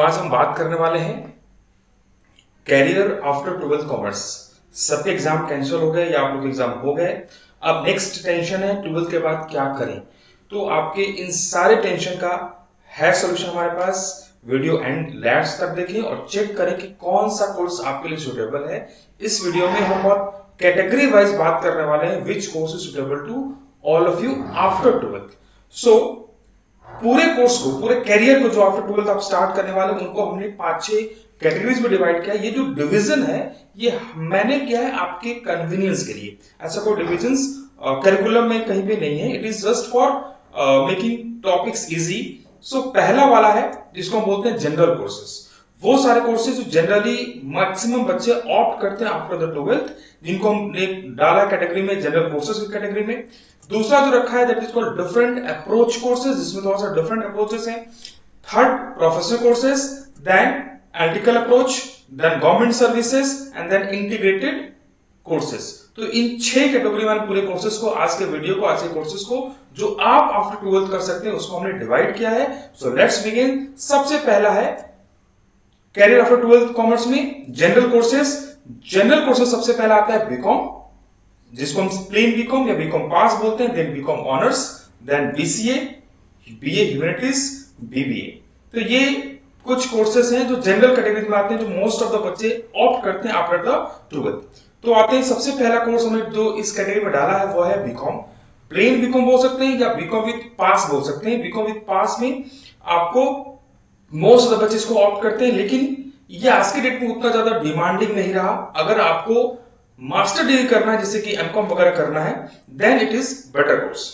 आज हम बात करने वाले हैं कैरियर आफ्टर 12th कॉमर्स। सबके एग्जाम कैंसिल हो गए या आप लोग एग्जाम हो गए। अब नेक्स्ट टेंशन है 12th के बाद क्या करें। तो आपके इन सारे टेंशन का है सॉल्यूशन हमारे पास। वीडियो एंड लास्ट तक देखें और चेक करें कि कौन सा कोर्स आपके लिए सुटेबल है। इस वीडियो में हम बहुत कैटेगरी वाइज बात करने वाले हैं which course is suitable to all of you after 12th। So पूरे कोर्स को, पूरे कैरियर को जो आफ्टर 12th आप स्टार्ट करने वाले हैं उनको हमने 5-6 कैटेगरीज में डिवाइड किया। ये जो डिवीजन है ये मैंने किया है आपके कन्वीनियंस के लिए। ऐसा कोई डिविजन्स करिकुलम में कहीं पे नहीं है। It is just for making topics easy. So पहला वाला है जिसको हम बोलते हैं जनरल कोर्सेज। वो सारे कोर्सेज जो जनरली मैक्सिमम बच्चे ऑप्ट करते हैं आफ्टर द 12th, जिनको हमने डाला कैटेगरी में जनरल कोर्सेज की कैटेगरी में। दूसरा जो रखा है that is called different approach courses, जिसमें थोड़ा सा डिफरेंट अप्रोचेस हैं। Third professional courses, then analytical approach, then government services and then integrated courses. तो इन 6 कैटेगरी में पूरे कोर्सेज को, आज के वीडियो को, आज के कोर्सेज को जो आप आफ्टर 12th कर सकते हैं उसको हमने डिवाइड किया है। So let's begin. सबसे पहला है कैरियर आफ्टर 12th कॉमर्स में जनरल कोर्सेज। जनरल कोर्सेज सबसे पहला आता है बीकॉम, जिसको हम प्लेन बीकॉम या बीकॉम पास बोलते हैं, then BCom honours, then BCA, BA humanities, BBA. तो ये कुछ कोर्सेज हैं जो जनरल कैटेगरी में आते हैं, जो मोस्ट ऑफ द बच्चे ऑप्ट करते हैं आफ्टर द 12th। तो आते हैं सबसे पहला कोर्स हमने जो इस कैटेगरी में डाला है वो है बीकॉम। प्लेन बीकॉम बोल सकते हैं या बीकॉम विद पास बोल सकते हैं। बीकॉम विद पास में आपको मोस्ट ऑफ द बच्चे इसको ऑप्ट करते हैं, लेकिन ये आज के डेट में उतना ज्यादा डिमांडिंग नहीं रहा। अगर आपको मास्टर डिग्री करना है, जैसे कि एमकॉम वगैरह करना है, then it is better course.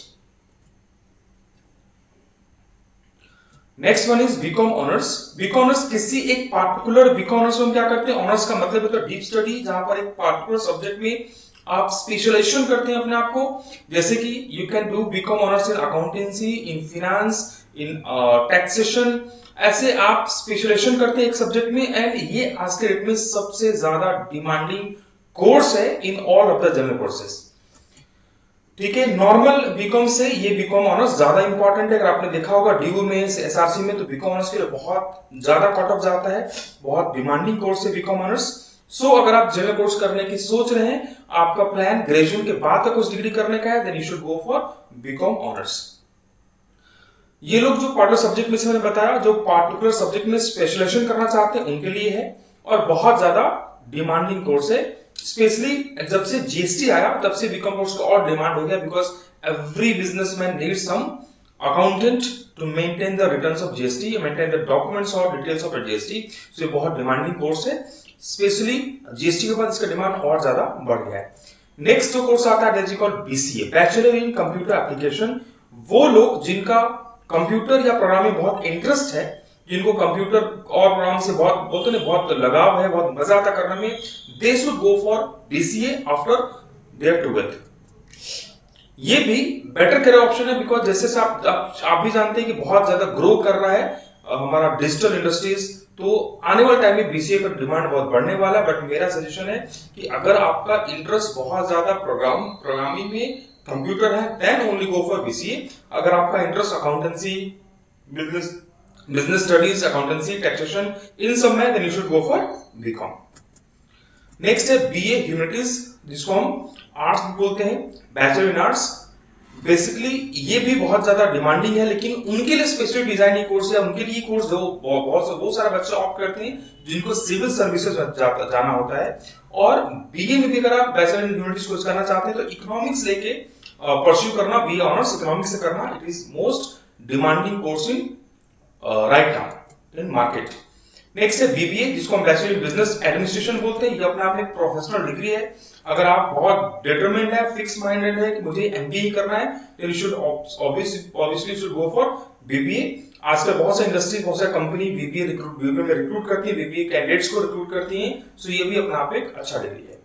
Next one is BCom honours. BCom honours किसी एक पार्टिकुलर बीकॉम ऑनर्स में हम क्या करते हैं, ऑनर्स का मतलब होता है डीप स्टडी, जहां पर एक पार्टिकुलर सब्जेक्ट में आप स्पेशलाइजेशन करते हैं अपने आप को। जैसे कि you can do BCom honours in accountancy, in finance, in taxation. ऐसे आप स्पेशलाइजेशन करते हैं एक सब्जेक्ट में, एंड ये आज के डेट में सबसे ज्यादा डिमांडिंग कोर्स है in all of the general courses. ठीक है, नॉर्मल बीकॉम से ये बीकॉम ऑनर्स ज्यादा इंपॉर्टेंट है। अगर आपने देखा होगा डीयू में, एसआरसी में, तो बीकॉम ऑनर्स के लिए बहुत ज्यादा कट ऑफ जाता है। बहुत डिमांडिंग कोर्स है बीकॉम ऑनर्स। सो अगर आप जनरल कोर्स करने की सोच रहे हैं, आपका प्लान ग्रेजुएशन के बाद तक उस डिग्री करने का है, then you should go for BCom honours. ये लोग जो पार्टिकुलर सब्जेक्ट में से मैंने बताया, जो पार्टिकुलर सब्जेक्ट में स्पेशलाइजेशन करना चाहते हैं उनके लिए है, और बहुत ज्यादा डिमांडिंग कोर्स है। स्पेशली जब से जीएसटी आया तब से बीकॉम कोर्स का और डिमांड हो गया, because every businessman needs some accountant to maintain the returns of GST, maintain the documents और डिटेल्स ऑफ जीएसटी। सो ये बहुत डिमांडिंग कोर्स है। स्पेशली जीएसटी के बाद इसका डिमांड और ज्यादा बढ़ गया है। नेक्स्ट जो कोर्स आता है that is called BCA, bachelor in computer application. वो लोग जिनका कंप्यूटर या प्रोग्राम में बहुत इंटरेस्ट है, जिनको कंप्यूटर और प्रोग्राम से बहुत लगाव है, बहुत मजा आता करने में, they should go for BCA after their 12th। ये भी बेटर करियर ऑप्शन है, बिकॉज जैसे आप भी जानते हैं कि बहुत ज्यादा ग्रो कर रहा है हमारा डिजिटल इंडस्ट्रीज। तो आने वाले टाइम में बीसीए का डिमांड बहुत बढ़ने वाला है। बट मेरा सजेशन है कि अगर आपका इंटरेस्ट बहुत ज्यादा प्रोग्रामिंग में, कंप्यूटर है, then only go for BCA. अगर आपका interest accountancy, business studies, accountancy, taxation, इन सब में, then you should go for BCom. Next है बीए ह्यूमैनिटीज, जिसको हम आर्ट्स बोलते हैं, बैचलर इन आर्ट्स। बेसिकली ये भी बहुत ज्यादा डिमांडिंग है, लेकिन उनके लिए स्पेशल डिजाइनिंग कोर्स या उनके लिए कोर्स जो बहुत सारे बच्चे ऑप्ट करते हैं जिनको सिविल सर्विसेज जाना होता है। और बीए में भी अगर आप बैचलर इन ह्यूमैनिटीज कोर्स करना चाहते हैं तो इकोनॉमिक्स लेके परस्यू करना, बीए ऑनर्स इकोनॉमिक्स से करना, it is most demanding course in right now in market. Next है बीबीए, जिसको हम बैचलर इन बिजनेस एडमिनिस्ट्रेशन बोलते हैं। ये अपने आप में एक प्रोफेशनल डिग्री है। अगर आप बहुत डिटरमिन्ड है, फिक्स माइंडेड है कि मुझे एमबीए ही करना है, तो you should obviously should go for BBA. आजकल बहुत सारी इंडस्ट्री, बहुत सारी कंपनी बीबीए में रिक्रूट करती है, बीबीए कैंडिडेट्स को रिक्रूट करती हैं। सो ये भी अपना आप एक अच्छा डिग्री है।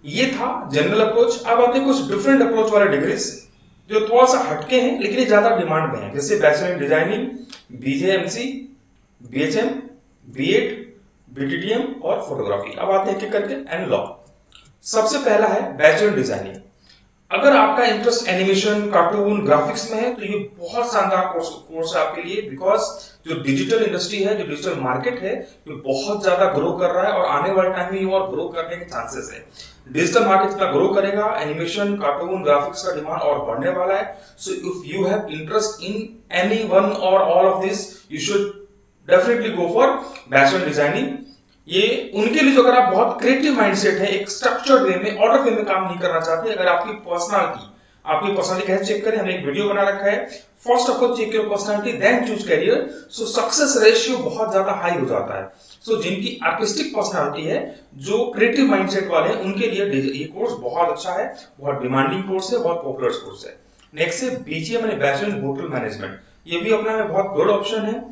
ये था जनरल अप्रोच। अब आते हैं कुछ डिफरेंट अप्रोच वाले डिग्रीज जो थोड़ा सा हटके हैं, लेकिन ये ज्यादा डिमांड में है, जैसे bachelor in designing, BJMC, BHM, BEd, BTDM और फोटोग्राफी। अब आते हैं एक करके एंड लॉ। सबसे पहला है बैचलर इन डिजाइनिंग। अगर आपका इंटरेस्ट एनिमेशन, कार्टून, ग्राफिक्स में है तो ये बहुत शानदार कोर्स है आपके लिए, बिकॉज जो डिजिटल इंडस्ट्री है, जो डिजिटल मार्केट है, ये बहुत ज्यादा ग्रो कर रहा है और आने वाले टाइम में ये और ग्रो करने के चांसेस है। डिजिटल मार्केट इतना ग्रो करेगा, एनिमेशन, कार्टून, ग्राफिक्स का डिमांड और बढ़ने वाला है। So if you have interest in any one और all of this, you should definitely go for bachelor designing. ये उनके लिए जो, अगर आप बहुत क्रिएटिव माइंडसेट है, एक स्ट्रक्चर्ड वे में, ऑर्डर वे में काम नहीं करना चाहते, अगर आपकी पर्सनालिटी कैसे चेक करें, हमने एक वीडियो बना रखा है। First of all check your personality, then choose career. So success ratio बहुत ज्यादा हाई हो जाता है। सो जिनकी आर्टिस्टिक पर्सनालिटी है, जो क्रिएटिव माइंडसेट वाले हैं, उनके लिए ये कोर्स बहुत अच्छा है, बहुत डिमांडिंग कोर्स है, बहुत पॉपुलर कोर्स है। नेक्स्ट है बीजीएम यानी बैचलर इन होटल मैनेजमेंट। ये भी अपना में बहुत गुड ऑप्शन है,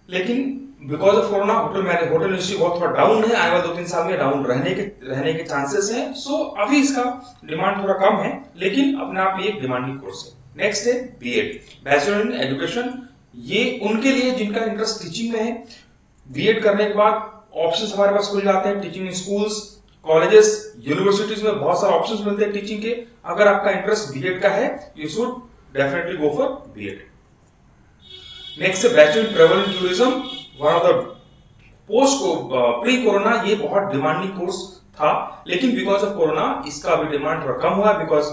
लेकिन because of corona hotel industry बहुत थोड़ा डाउन है, आने वाले 2-3 साल में डाउन रहने के चांसेस हैं। सो अभी इसका डिमांड थोड़ा कम है, लेकिन अपने आप ये एक डिमांडिंग कोर्स है। नेक्स्ट है बीएड, बैचलर इन एजुकेशन। ये उनके लिए जिनका इंटरेस्ट टीचिंग में है। बीएड करने के बाद ऑप्शंस हमारे पास खुल जाते हैं, teaching in schools, colleges, universities में बहुत सारे ऑप्शंस मिलते हैं टीचिंग के। अगर आपका इंटरेस्ट बीएड का है, you should definitely go for BEd. Next है bachelor in travel and tourism, one of the post pre corona ये बहुत डिमांडिंग कोर्स था, लेकिन बिकॉज ऑफ कोरोना इसका अभी डिमांड थोड़ा कम हुआ है, बिकॉज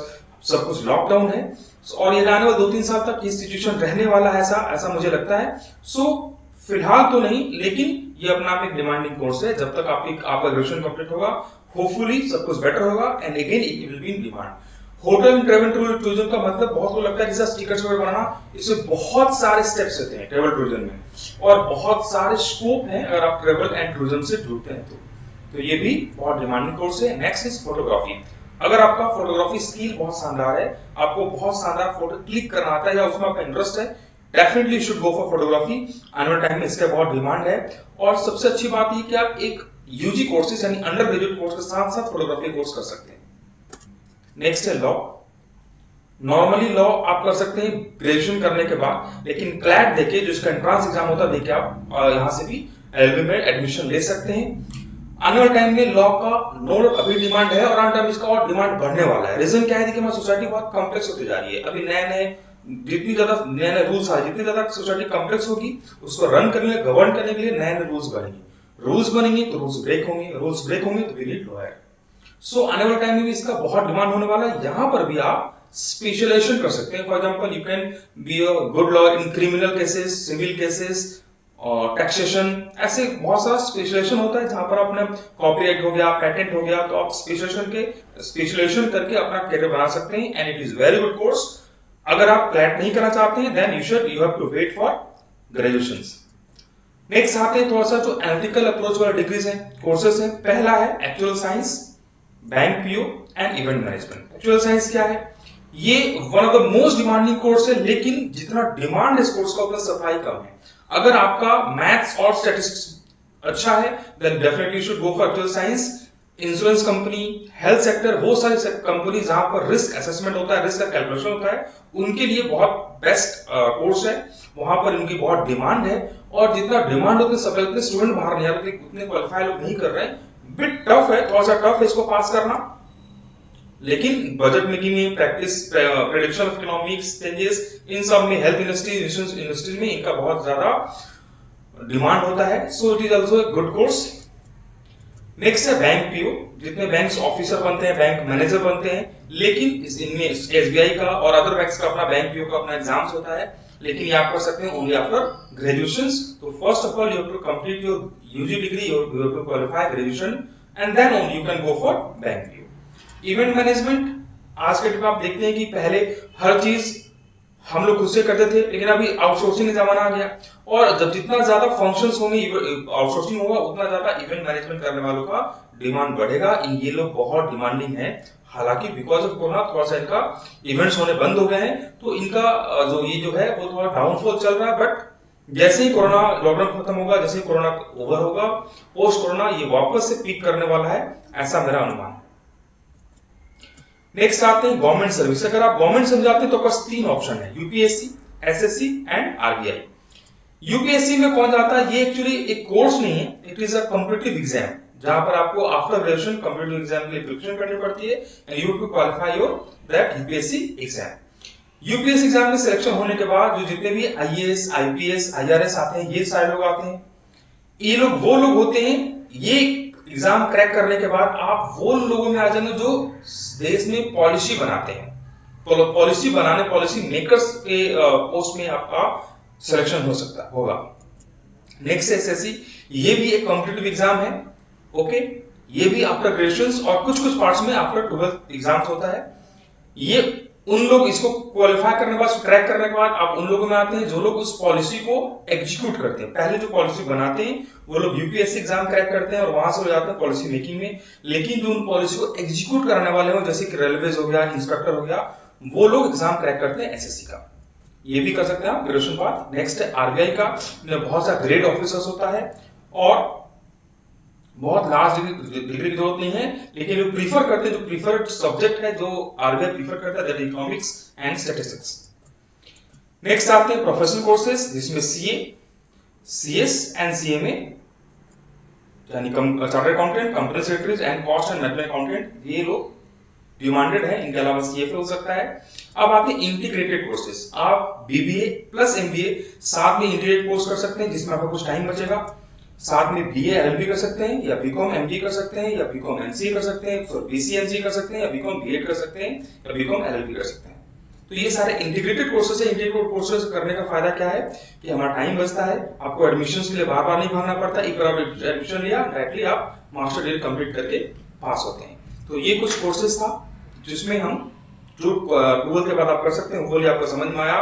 सब कुछ लॉकडाउन है। और ये आने वाले 2-3 साल तक ये सिचुएशन रहने वाला है, ऐसा मुझे लगता है। सो फिलहाल तो नहीं, लेकिन ये अपना आप एक डिमांडिंग कोर्स है। जब तक आपका ग्रेजुएशन कंप्लीट होगा, होपफुली सब कुछ बेटर होगा, and again it will be in demand. Hotel and travel tourism का मतलब बहुत को लगता है जैसा स्टिकर्स वगैरह बनाना, इसमें बहुत सारे स्टेप्स होते हैं ट्रेवल टूरिज्म में, और बहुत सारे स्कोप हैं अगर आप ट्रेवल एंड टूरिज्म से जुड़ते हैं तो ये भी बहुत डिमांडिंग कोर्स है। Next is photography. अगर आपका फोटोग्राफी स्किल बहुत शानदार है, आपको बहुत शानदार फोटो क्लिक करना आता है या उसमें आपका इंटरेस्ट है, definitely should go for photography. आने वाले टाइम में इसका बहुत डिमांड है। और सबसे अच्छी बात ये कि आप एक यूजी कोर्सेज यानी अंडर ग्रेजुएट कोर्स के साथ साथ फोटोग्राफी कोर्स कर सकते हैं। नेक्स्ट है लॉ। नॉर्मली लॉ आप कर सकते हैं ग्रेजुएशन करने के बाद, लेकिन क्लैट देके, जो इसका एंट्रेंस एग्जाम होता है, देके आप यहां से भी एलएलबी में एडमिशन ले सकते हैं। आने वाले टाइम में लॉ का नो अभी डिमांड है, और आने टाइम इसका और डिमांड बढ़ने वाला है। रीजन क्या है कि हमारी सोसाइटी बहुत कॉम्प्लेक्स होती जा रही है। अभी जितनी ज्यादा नए रूल्स आए, जितनी ज्यादा सोसाइटी कॉम्प्लेक्स होगी, उसको रन करने, गवर्न करने के लिए नए रूल्स बनेंगे। रूल्स बनेंगे तो रूल्स ब्रेक होंगे, रूल्स ब्रेक होंगे तो वी नीड लॉयर। सो आने वाले टाइम में भी इसका बहुत डिमांड होने वाला है। यहां पर भी आप स्पेशलाइजेशन कर सकते हैं। For example, you can be a good lawyer in criminal cases, civil cases, taxation, ऐसे बहुत सारा स्पेशलाइजेशन होता है जहां पर आपने कॉपीराइट हो गया, पेटेंट हो गया, तो आप स्पेशलाइजेशन करके अपना करियर बना सकते हैं, and it is very good course. अगर आप क्लैट नहीं करना चाहते हैं, then you have to wait for graduation. Next आते हैं थोड़ा सा जो एनालिटिकल अप्रोच वाला डिग्रीज हैं, कोर्सेज हैं। पहला है actual science, bank PO and event management. Actual science क्या है? ये one of the most demanding course है, लेकिन जितना डिमांड इस कोर्स का उतना सप्लाई कम है। अगर आपका मैथ्स और स्टैटिस्टिक्स अच्छा है, then definitely should go for actual science. Insurance company, health sector, बहुत सारी कंपनी जहां पर रिस्क असेसमेंट होता है, रिस्क का कैलकुलेशन होता है, उनके लिए बहुत बेस्ट कोर्स है। वहां पर इनकी बहुत डिमांड है, और जितना डिमांड होती है सप्लाई, उतने स्टूडेंट बाहर नहीं आ रहे, उतने क्वालिफाई लोग नहीं कर रहे हैं। बिट टफ है, थोड़ा सा टफ है इसको पास करना, लेकिन बजट मेकिंग में, practice, prediction of economics changes, इन सब में, हेल्थ इंडस्ट्री में इनका बहुत ज्यादा डिमांड होता है। So it is also a good course. Next है बैंक पीओ। जितने बैंक ऑफिसर बनते हैं, बैंक मैनेजर बनते हैं, लेकिन इनमें एसबीआई का और अदर बैंक्स का अपना बैंक पीओ का अपना एग्जाम्स होता है, लेकिन ये आप कर सकते हैं ओनली आफ्टर ग्रेजुएशन। तो first of all you have to complete your UG degree, you have to qualify graduation, and then only you can go for bank PO. Event management, आज के डेट में आप देखते हैं कि पहले हर चीज हम लोग खुद से करते थे, लेकिन अभी आउटसोर्सिंग का जमाना आ गया, और जब जितना ज्यादा फंक्शंस होंगे, आउटसोर्सिंग होगा, उतना ज्यादा इवेंट मैनेजमेंट करने वालों का डिमांड बढ़ेगा। ये लोग बहुत डिमांडिंग है। हालांकि बिकॉज ऑफ कोरोना थोड़ा सा इनका इवेंट्स होने बंद हो गए हैं, तो इनका जो ये जो है वो थोड़ा डाउनफॉल चल रहा है। बट जैसे ही कोरोना लॉकडाउन खत्म होगा, जैसे ही कोरोना ओवर होगा, पोस्ट कोरोना ये वापस से पीक करने वाला है, ऐसा मेरा अनुमान है। नेक्स्ट आते हैं गवर्नमेंट सर्विस। अगर आप गवर्नमेंट सर्विस जाते हैं तो बस 3 ऑप्शन है, UPSC, SSC and RBI. UPSC में कौन जाता है? ये एक्चुअली एक कोर्स नहीं है, it is a competitive exam जहां पर आपको आफ्टर ग्रेजुएशन कॉम्पिटिटिव एग्जाम के लिए प्रिपरेशन करनी पड़ती है and you to qualify your that UPSC exam. UPSC exam में सिलेक्शन होने के बाद जो जितने भी आईएएस, आईपीएस, आईआरएस आते हैं, ये सारे लोग आते हैं। ये लोग वो लोग होते हैं, ये एग्जाम क्रैक करने के बाद आप वो लोगों में आ जाना जो देश में पॉलिसी बनाते हैं। तो पॉलिसी बनाने, पॉलिसी मेकर्स के पोस्ट में आपका सिलेक्शन हो सकता होगा। नेक्स्ट एसएससी, ये भी एक कॉम्पिटिटिव एग्जाम है। ओके, ये भी आफ्टर ग्रेजुएशन और कुछ कुछ पार्ट्स में आफ्टर 12th एग्जाम होता है। ये उन लोग इसको क्वालिफाई करने के बाद, क्रैक करने के बाद आप उन लोगों में आते हैं जो लोग उस पॉलिसी को एग्जीक्यूट करते हैं। पहले जो पॉलिसी बनाते हैं वो लोग यूपीएससी एग्जाम क्रैक करते हैं और वहां से हो जाते हैं पॉलिसी मेकिंग में। लेकिन जो उन पॉलिसी को एग्जीक्यूट कराने वाले हो, जैसे कि रेलवेज हो गया, इंस्पेक्टर हो गया, वो लोग एग्जाम क्रैक करते हैं एसएससी का। ये भी कर सकते हैं आप ग्रेजुएशन बाद। नेक्स्ट है आरबीआई का, बहुत सारा ग्रेड ऑफिसर्स होता है और बहुत लास्ट डिग्री की जरूरत नहीं है, लेकिन जो प्रीफर करते हैं, जो प्रीफर्ड सब्जेक्ट है जो आरबीआई प्रीफर करता है, that economics and statistics. Next आते हैं प्रोफेशनल कोर्सेज, जिसमें सीए, सीएस एंड सीएमए यानी chartered accountant, company secretaries and cost and management accountant, ये लोग डिमांडेड है। इनके अलावा सीएफए हो सकता है। अब आते हैं इंटीग्रेटेड कोर्सेज, आप बीबीए प्लस एमबीए साथ में इंटीग्रेटेड कोर्स कर सकते हैं, जिसमें आपका कुछ टाइम बचेगा। साथ में बीए एलएलबी कर सकते हैं, या बीकॉम एमडी कर सकते हैं, या बीकॉम एमसीए कर सकते हैं, फिर बीसीएमसी कर सकते हैं, या बीकॉम बीएड कर सकते हैं, या बीकॉम एलएलबी कर सकते हैं। तो ये सारे इंटीग्रेटेड कोर्सेज है। इंटीग्रेटेड कोर्सेज करने का फायदा क्या है कि हमारा टाइम बचता है, आपको एडमिशन के लिए बार बार नहीं भागना पड़ता। एक बार एडमिशन लिया, डायरेक्टली आप मास्टर डिग्री कंप्लीट करके पास होते हैं। तो ये कुछ कोर्सेज था जिसमें हम जो 12th के बाद आप कर सकते हैं, वो आपको समझ में आया,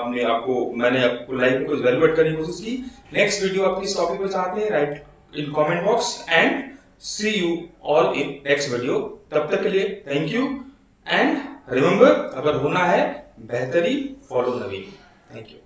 मैंने आपको लाइफ में कुछ वैल्यू ऐड करने की कोशिश की। नेक्स्ट वीडियो आप किस टॉपिक पे चाहते हैं, write in comment box and see you all in next video. तब तक के लिए थैंक यू एंड रिमेंबर, अगर होना है बेहतरी, फॉलो नवीन। Thank you.